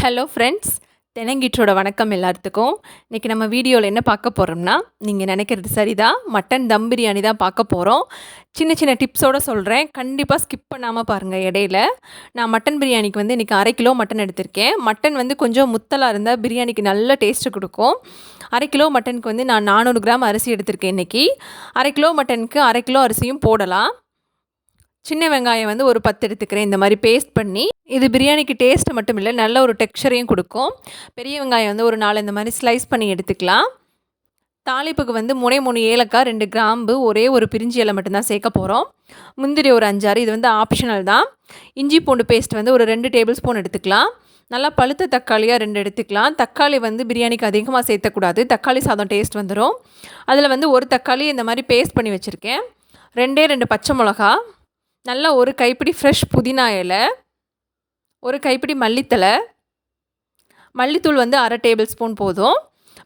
Hello friends, தெனங்கீற்றோட வணக்கம் எல்லாத்துக்கும். இன்றைக்கி நம்ம வீடியோவில் என்ன பார்க்க போகிறோம்னா, நீங்கள் நினைக்கிறது சரிதான், மட்டன் தம் பிரியாணி தான் பார்க்க போகிறோம். சின்ன சின்ன டிப்ஸோடு சொல்கிறேன், கண்டிப்பாக ஸ்கிப் பண்ணாமல் பாருங்கள். இடையில நான் மட்டன் பிரியாணிக்கு வந்து இன்றைக்கி 1/2 கிலோ மட்டன் எடுத்திருக்கேன். மட்டன் வந்து கொஞ்சம் முத்தலாக இருந்தால் பிரியாணிக்கு நல்ல டேஸ்ட்டு கொடுக்கும். 1/2 கிலோ மட்டனுக்கு வந்து நான் 400 கிராம் அரிசி எடுத்திருக்கேன் இன்றைக்கி. 1/2 கிலோ மட்டனுக்கு 1/2 கிலோ அரிசியும் போடலாம். சின்ன வெங்காயம் வந்து ஒரு 10 எடுத்துக்கிறேன், இந்த மாதிரி பேஸ்ட் பண்ணி. இது பிரியாணிக்கு டேஸ்ட்டு மட்டும் இல்லை, நல்ல ஒரு டெக்ஸ்சரையும் கொடுக்கும். பெரிய வெங்காயம் வந்து ஒரு 4 இந்த மாதிரி ஸ்லைஸ் பண்ணி எடுத்துக்கலாம். தாளிப்புக்கு வந்து 3 ஏலக்காய், 2 கிராம்பு, ஒரே ஒரு பிரிஞ்சி இலை மட்டும்தான் சேர்க்க போகிறோம். முந்திரி ஒரு 5-6, இது வந்து ஆப்ஷனல் தான். இஞ்சி பூண்டு பேஸ்ட் வந்து ஒரு 2 டேபிள் ஸ்பூன் எடுத்துக்கலாம். நல்லா பழுத்த தக்காளியாக 2 எடுத்துக்கலாம். தக்காளி வந்து பிரியாணிக்கு அதிகமாக சேர்த்தக்கூடாது, தக்காளி சாதம் டேஸ்ட் வந்துடும். அதில் வந்து ஒரு தக்காளி இந்த மாதிரி பேஸ்ட் பண்ணி வச்சுருக்கேன். 2 பச்சை மிளகா, நல்லா ஒரு கைப்பிடி ஃப்ரெஷ் புதினா இலை, ஒரு கைப்பிடி மல்லித்தலை, மல்லித்தூள் வந்து 1/2 டேபிள் ஸ்பூன் போதும்.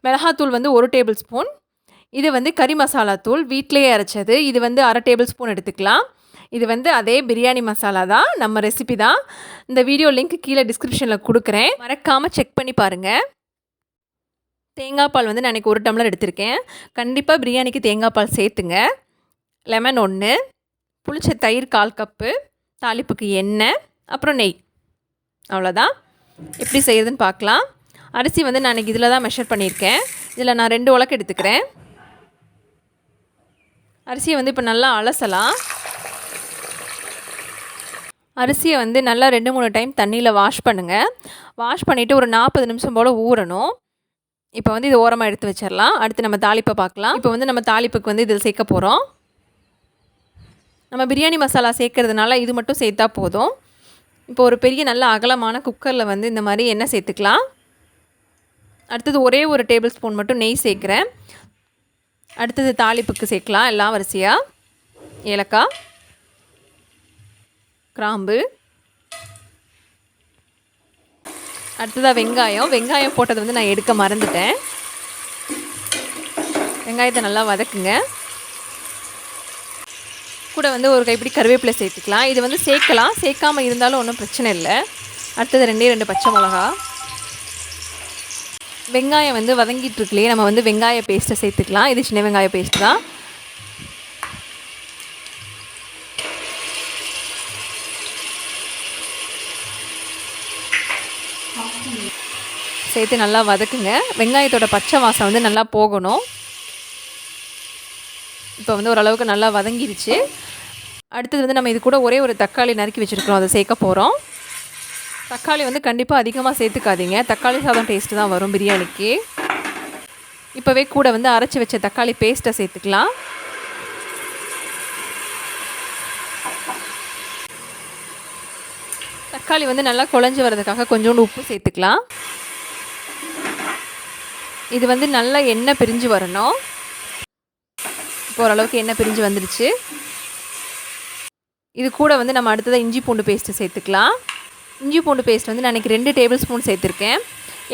மிளகாத்தூள் வந்து 1 டேபிள் ஸ்பூன். இது வந்து கறி மசாலா தூள் வீட்டிலேயே அரைச்சது, இது வந்து 1/2 டேபிள் ஸ்பூன் எடுத்துக்கலாம். இது வந்து அதே பிரியாணி மசாலா தான், நம்ம ரெசிபி தான். இந்த வீடியோ லிங்க் கீழே டிஸ்கிரிப்ஷனில் கொடுக்குறேன், மறக்காமல் செக் பண்ணி பாருங்கள். தேங்காய் பால் வந்து நான் இன்றைக்கி 1 டம்ளர் எடுத்திருக்கேன். கண்டிப்பாக பிரியாணிக்கு தேங்காய் பால் சேர்த்துங்க. லெமன் 1, புளிச்ச தயிர் 1/4 கப்பு, தாளிப்புக்கு எண்ணெய், அப்புறம் நெய். அவ்வளோதான். எப்படி செய்யுதுன்னு பார்க்கலாம். அரிசி வந்து நான் இன்றைக்கி இதில் தான் மெஷர் பண்ணியிருக்கேன். இதில் நான் 2 உலக்கு எடுத்துக்கிறேன். அரிசியை வந்து இப்போ நல்லா அலசலாம். அரிசியை வந்து நல்லா 2-3 டைம் தண்ணியில் வாஷ் பண்ணுங்கள். வாஷ் பண்ணிவிட்டு ஒரு 40 நிமிஷம் போல் ஊறணும். இப்போ வந்து இது ஓரமாக எடுத்து வச்சிடலாம். அடுத்து நம்ம தாளிப்பை பார்க்கலாம். இப்போ வந்து நம்ம தாளிப்புக்கு வந்து இதில் சேர்க்க போகிறோம். நம்ம பிரியாணி மசாலா சேர்க்கறதுனால இது மட்டும் சேர்த்தா போதும். இப்போ ஒரு பெரிய நல்ல அகலமான குக்கரில் வந்து இந்த மாதிரி எண்ணெய் சேர்த்துக்கலாம். அடுத்தது ஒரே ஒரு டேபிள் ஸ்பூன் மட்டும் நெய் சேர்க்குறேன். அடுத்தது தாளிப்புக்கு சேர்க்கலாம் எல்லாம் வரிசையாக. ஏலக்காய், கிராம்பு, அடுத்ததாக வெங்காயம் போட்டது வந்து நான் எடுக்க மறந்துட்டேன். வெங்காயத்தை நல்லா வதக்குங்க. கூட வந்து ஒரு கைப்பிடி கருவேப்பிலை சேர்த்துக்கலாம். இது வந்து சேர்க்கலாம், சேர்க்காமல் இருந்தாலும் ஒன்றும் பிரச்சனை இல்லை. அடுத்தது 2 பச்சை மிளகா. வெங்காயம் வந்து வதங்கிட்டுருக்குலையே நம்ம வந்து வெங்காய பேஸ்ட்டை சேர்த்துக்கலாம். இது சின்ன வெங்காய பேஸ்ட் தான். சேர்த்து நல்லா வதக்குங்க. வெங்காயத்தோட பச்சை வாசம் வந்து நல்லா போகணும். இப்போ வந்து ஓரளவுக்கு நல்லா வதங்கிருச்சு. அடுத்தது வந்து நம்ம இது கூட ஒரே ஒரு தக்காளி நறுக்கி வச்சுருக்கிறோம், அதை சேர்க்க போகிறோம். தக்காளி வந்து கண்டிப்பாக அதிகமாக சேர்த்துக்காதீங்க, தக்காளி சாதம் டேஸ்ட்டு தான் வரும் பிரியாணிக்கு. இப்போவே கூட வந்து அரைச்சி வச்ச தக்காளி பேஸ்ட்டை சேர்த்துக்கலாம். தக்காளி வந்து நல்லா குழஞ்சி வர்றதுக்காக கொஞ்சோண்டு உப்பு சேர்த்துக்கலாம். இது வந்து நல்லா எண்ணெய் பிரிஞ்சு வரணும். இப்போ ஓரளவுக்கு எண்ணெய் பிரிஞ்சு வந்துடுச்சு. இது கூட வந்து நம்ம அடுத்ததாக இஞ்சி பூண்டு பேஸ்ட்டு சேர்த்துக்கலாம். இஞ்சி பூண்டு பேஸ்ட் வந்து நான் இன்றைக்கி 2 டேபிள் ஸ்பூன் சேர்த்துருக்கேன்.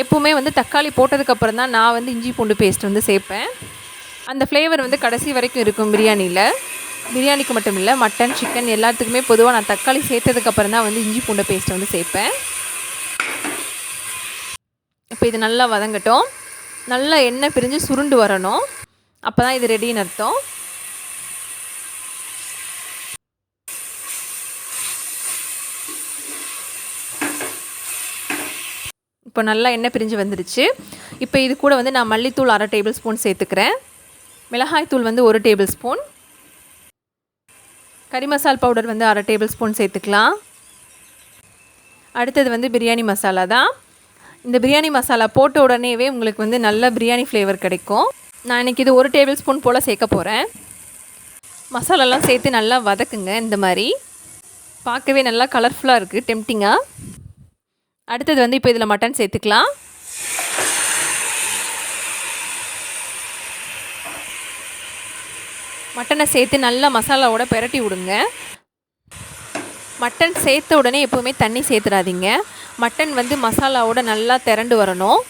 எப்போவுமே வந்து தக்காளி போட்டதுக்கப்புறம் தான் நான் வந்து இஞ்சி பூண்டு பேஸ்ட் வந்து சேர்ப்பேன். அந்த ஃப்ளேவர் வந்து கடைசி வரைக்கும் இருக்கும் பிரியாணியில். பிரியாணிக்கு மட்டும் இல்லை, மட்டன், சிக்கன் எல்லாத்துக்குமே பொதுவாக நான் தக்காளி சேர்த்ததுக்கப்புறம் தான் வந்து இஞ்சி பூண்டு பேஸ்ட்டை வந்து சேர்ப்பேன். இப்போ இது நல்லா வதங்கட்டும். நல்லா எண்ணெய் பிரிஞ்சு சுருண்டு வரணும், அப்போ தான் இது ரெடின்னு அர்த்தம். இப்போ நல்லா எண்ணெய் பிரிஞ்சு வந்துடுச்சு. இப்போ இது கூட வந்து நான் மல்லித்தூள் 1/2 டேபிள் ஸ்பூன் சேர்த்துக்கிறேன். மிளகாய் தூள் வந்து 1 டேபிள் ஸ்பூன். கறி மசால் பவுடர் வந்து 1/2 டேபிள் ஸ்பூன் சேர்த்துக்கலாம். அடுத்தது வந்து பிரியாணி மசாலா தான். இந்த பிரியாணி மசாலா போட்ட உடனேவே உங்களுக்கு வந்து நல்ல பிரியாணி ஃப்ளேவர் கிடைக்கும். நான் இன்றைக்கி இது 1 டேபிள் ஸ்பூன் போல் சேர்க்க போகிறேன். மசாலாலாம் சேர்த்து நல்லா வதக்குங்க. இந்த மாதிரி பார்க்கவே நல்லா கலர்ஃபுல்லாக இருக்குது, டெம்டிங்காக. அடுத்தது வந்து இப்போ இதில் மட்டன் சேர்த்துக்கலாம். மட்டனை சேர்த்து நல்லா மசாலாவோட பெரட்டி விடுங்க. மட்டன் சேர்த்த உடனே எப்போவுமே தண்ணி சேர்த்துடாதீங்க. மட்டன் வந்து மசாலாவோட நல்லா திரண்டு வரணும்.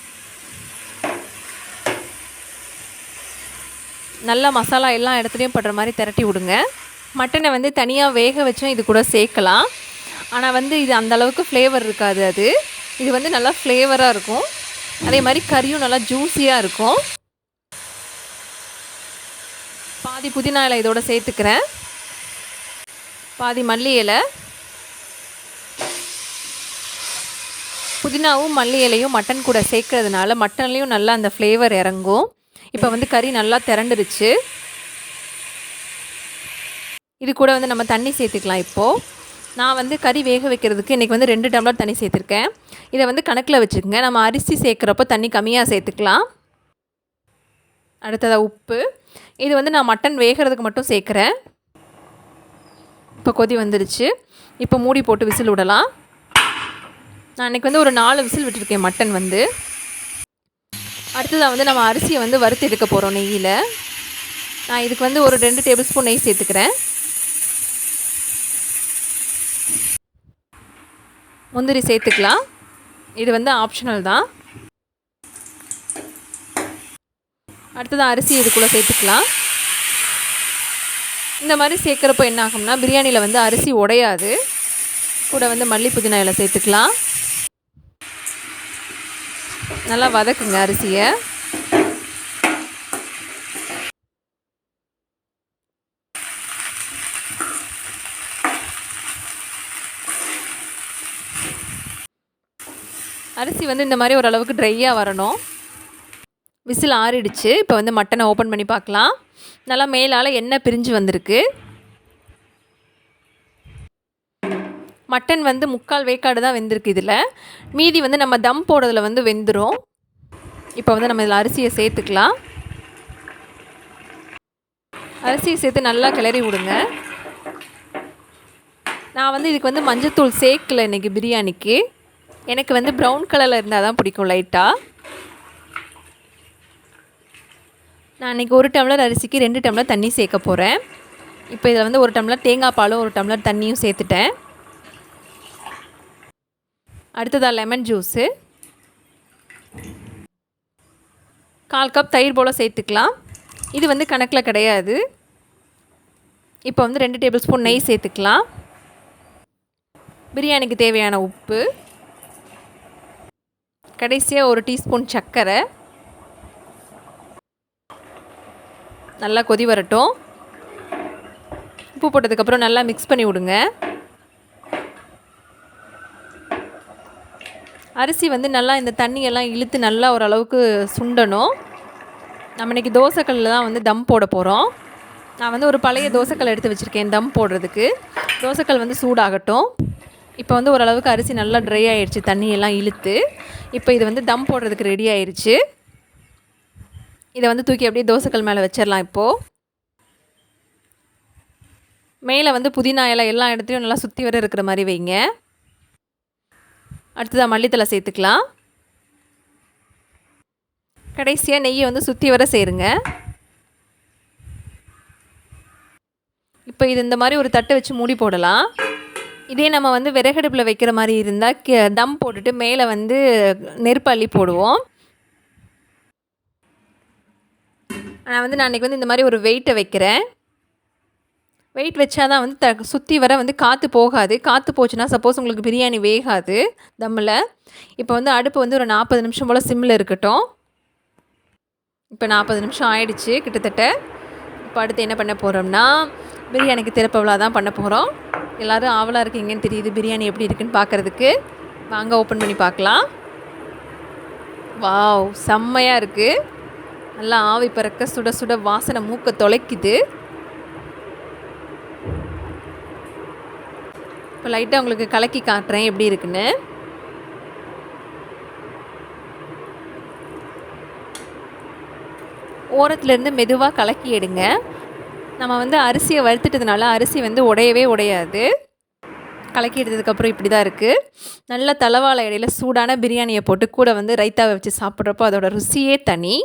நல்லா மசாலா எல்லா இடத்துலையும் படுற மாதிரி திரட்டி விடுங்க. மட்டனை வந்து தனியாக வேக வச்சும் இது கூட சேர்க்கலாம். ஆனால் வந்து இது அந்தளவுக்கு ஃப்ளேவர் இருக்காது. அது இது வந்து நல்லா ஃப்ளேவராக இருக்கும். அதே மாதிரி கறியும் நல்லா ஜூஸியாக இருக்கும். பாதி புதினா இலை இதோட சேர்த்துக்கிறேன், பாதி மல்லி இலை. புதினாவும் மல்லி இலையும் மட்டன் கூட சேர்க்கறதுனால மட்டன்லேயும் நல்லா அந்த ஃப்ளேவர் இறங்கும். இப்போ வந்து கறி நல்லா திரண்டுருச்சு. இது கூட வந்து நம்ம தண்ணி சேர்த்துக்கலாம். இப்போது நான் வந்து கறி வேக வைக்கிறதுக்கு இன்றைக்கி வந்து 2 டம்ளர் தண்ணி சேர்த்துருக்கேன். இதை வந்து கணக்கில் வச்சுக்கோங்க. நம்ம அரிசி சேர்க்குறப்போ தண்ணி கம்மியாக சேர்த்துக்கலாம். அடுத்ததாக உப்பு. இது வந்து நான் மட்டன் வேகிறதுக்கு மட்டும் சேர்க்குறேன். இப்போ கொதி வந்துடுச்சு. இப்போ மூடி போட்டு விசில் விடலாம். நான் இன்றைக்கி வந்து ஒரு 4 விசில் விட்டுருக்கேன் மட்டன் வந்து. அடுத்ததாக வந்து நம்ம அரிசியை வந்து வறுத்து எடுக்க போகிறோம் நெய்யில். நான் இதுக்கு வந்து ஒரு 2 டேபிள் ஸ்பூன் நெய் சேர்த்துக்கிறேன். முந்திரி சேர்த்துக்கலாம். இது வந்து ஆப்ஷனல் தான். அடுத்ததாக அரிசி இதுக்குள்ளே சேர்த்துக்கலாம். இந்த மாதிரி சேர்க்குறப்போ என்ன ஆகும்னா பிரியாணியில் வந்து அரிசி உடையாது. கூட வந்து மல்லி புதினா இலை சேர்த்துக்கலாம். நல்லா வதக்குங்க அரிசியை. அரிசி வந்து இந்த மாதிரி ஓரளவுக்கு ட்ரையாக வரணும். விசில் ஆறிடுச்சு. இப்போ வந்து மட்டனை ஓப்பன் பண்ணி பார்க்கலாம். நல்லா மேலால் எண்ணெய் பிரிஞ்சு வந்திருக்கு. மட்டன் வந்து 3/4 வேக்காடு தான் வெந்திருக்கு. இதில் மீதி வந்து நம்ம தம் போடுறதுல வந்து வெந்துடும். இப்போ வந்து நம்ம இதில் அரிசியை சேர்த்துக்கலாம். அரிசியை சேர்த்து நல்லா கிளறி விடுங்க. நான் வந்து இதுக்கு வந்து மஞ்சத்தூள் சேர்க்கலை இன்றைக்கி பிரியாணிக்கு. எனக்கு வந்து ப்ரௌன் கலரில் இருந்தால் தான் பிடிக்கும் லைட்டாக. நான் இன்றைக்கி 1 டம்ளர் அரிசிக்கு 2 டம்ளர் தண்ணி சேர்க்க போகிறேன். இப்போ இதில் வந்து 1 டம்ளர் தேங்காய் பாலும் 1 டம்ளர் தண்ணியும் சேர்த்துட்டேன். அடுத்ததாக லெமன் ஜூஸு 1/4 கப் தயிர் போல் சேர்த்துக்கலாம். இது வந்து கணக்கில் கிடையாது. இப்போ வந்து 2 டேபிள் ஸ்பூன் நெய் சேர்த்துக்கலாம். பிரியாணிக்கு தேவையான உப்பு, கடைசியாக 1 டீஸ்பூன் சர்க்கரை. நல்லா கொதி வரட்டும். உப்பு போட்டதுக்கப்புறம் நல்லா மிக்ஸ் பண்ணி விடுங்க. அரிசி வந்து நல்லா இந்த தண்ணியெல்லாம் இழுத்து நல்லா ஓரளவுக்கு சுண்டணும். நம்ம இன்றைக்கி தோசைக்கல்லில் தான் வந்து தம் போட போகிறோம். நான் வந்து ஒரு பழைய தோசைக்கல் எடுத்து வச்சுருக்கேன் தம் போடுறதுக்கு. தோசைக்கல் வந்து சூடாகட்டும். இப்போ வந்து ஓரளவுக்கு அரிசி நல்லா ட்ரை ஆகிடுச்சு தண்ணியெல்லாம் இழுத்து. இப்போ இது வந்து தம் போடுறதுக்கு ரெடி ஆயிடுச்சு. இதை வந்து தூக்கி அப்படியே தோசைக்கல் மேலே வச்சிடலாம். இப்போது மேலே வந்து புதினா இலை எல்லா இடத்துலையும் நல்லா சுற்றி வர இருக்கிற மாதிரி வைங்க. அடுத்ததாக மல்லித்தலை சேர்த்துக்கலாம். கடைசியாக நெய்யை வந்து சுற்றி வர சேருங்க. இப்போ இது இந்த மாதிரி ஒரு தட்டை வச்சு மூடி போடலாம். இதே நம்ம வந்து விறகடுப்பில் வைக்கிற மாதிரி இருந்தால் தம் போட்டுட்டு மேலே வந்து நெருப்பு அள்ளி போடுவோம். நான் இன்றைக்கி வந்து இந்த மாதிரி ஒரு வெயிட்டை வைக்கிறேன். வெயிட் வச்சா தான் வந்து சுற்றி வர வந்து காற்று போகாது. காற்று போச்சுன்னா சப்போஸ் உங்களுக்கு பிரியாணி வேகாது தம்மில். இப்போ வந்து அடுப்பு வந்து ஒரு 40 நிமிஷம் போல் சிம்மில் இருக்கட்டும். இப்போ 40 நிமிஷம் ஆயிடுச்சு கிட்டத்தட்ட. இப்போ அடுத்து என்ன பண்ண போகிறோம்னா பிரியாணிக்கு திறப்பவளா தான் பண்ண போகிறோம். எல்லோரும் ஆவலாக இருக்கீங்கன்னு தெரியுது பிரியாணி எப்படி இருக்குன்னு பார்க்குறதுக்கு. வாங்க ஓப்பன் பண்ணி பார்க்கலாம். வாவ், செம்மையாக இருக்குது. நல்லா ஆவி பறக்க சுட சுட வாசனை மூக்க தொலைக்குது. இப்போ லைட்டாக உங்களுக்கு கலக்கி காட்டுறேன் எப்படி இருக்குன்னு. ஓரத்துலேருந்து மெதுவாக கலக்கி எடுங்க. நம்ம வந்து அரிசியை வறுத்துட்டதுனால அரிசி வந்து உடையவே உடையாது. கலக்கி எடுத்ததுக்கப்புறம் இப்படி தான் இருக்குது. நல்ல தலவாழை இடையில சூடான பிரியாணியை போட்டு கூட வந்து ரைத்தாவை வச்சு சாப்பிட்றப்போ அதோட ருசியே தனி.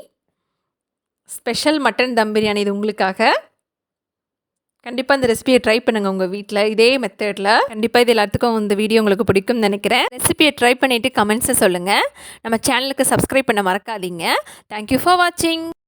ஸ்பெஷல் மட்டன் தம் பிரியாணி இது உங்களுக்காக. கண்டிப்பாக இந்த ரெசிபியை ட்ரை பண்ணுங்கள் உங்கள் வீட்டில் இதே மெத்தடில். கண்டிப்பாக இது எல்லாத்துக்கும் இந்த வீடியோ உங்களுக்கு பிடிக்கும்னு நினைக்கிறேன். ரெசிபியை ட்ரை பண்ணிவிட்டு கமெண்ட்ஸை சொல்லுங்கள். நம்ம சேனலுக்கு சப்ஸ்கிரைப் பண்ண மறக்காதீங்க. தேங்க்யூ ஃபார் வாட்சிங்.